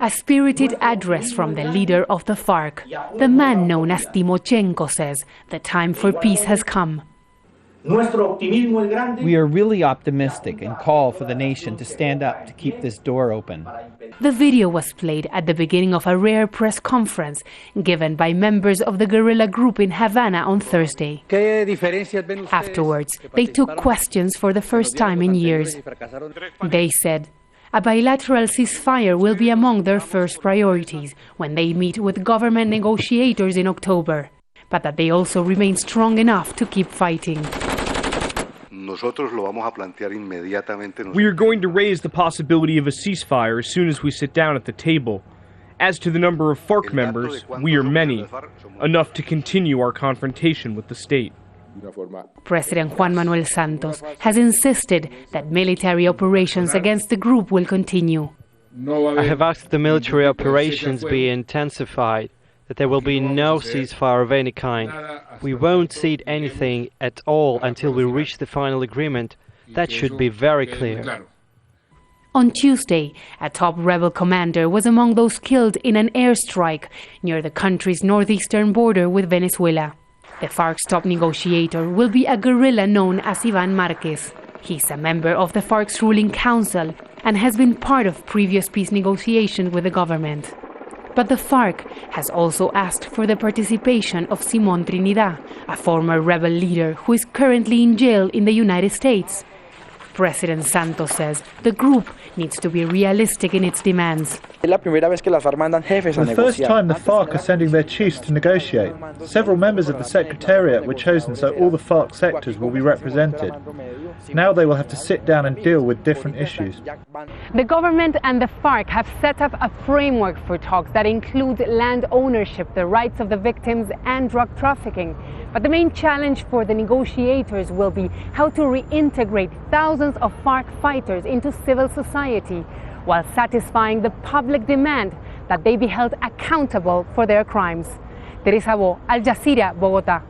A spirited address from the leader of the FARC, the man known as Timochenko, says the time for peace has come. We are really optimistic and call for the nation to stand up to keep this door open. The video was played at the beginning of a rare press conference given by members of the guerrilla group in Havana on Thursday. Afterwards, they took questions for the first time in years. They said a bilateral ceasefire will be among their first priorities when they meet with government negotiators in October, but that they also remain strong enough to keep fighting. We are going to raise the possibility of a ceasefire as soon as we sit down at the table. As to the number of FARC members, we are many, enough to continue our confrontation with the state. President Juan Manuel Santos has insisted that military operations against the group will continue. I have asked the military operations be intensified, that there will be no ceasefire of any kind. We won't cede anything at all until we reach the final agreement. That should be very clear. On Tuesday, a top rebel commander was among those killed in an airstrike near the country's northeastern border with Venezuela. The FARC's top negotiator will be a guerrilla known as Iván Márquez. He's a member of the FARC's ruling council and has been part of previous peace negotiations with the government. But the FARC has also asked for the participation of Simón Trinidad, a former rebel leader who is currently in jail in the United States. President Santos says the group needs to be realistic in its demands. The first time the FARC are sending their chiefs to negotiate. Several members of the Secretariat were chosen so all the FARC sectors will be represented. Now they will have to sit down and deal with different issues. The government and the FARC have set up a framework for talks that include land ownership, the rights of the victims, and drug trafficking. But the main challenge for the negotiators will be how to reintegrate thousands of FARC fighters into civil society while satisfying the public demand that they be held accountable for their crimes. Teresa, Al Jazeera, Bogota.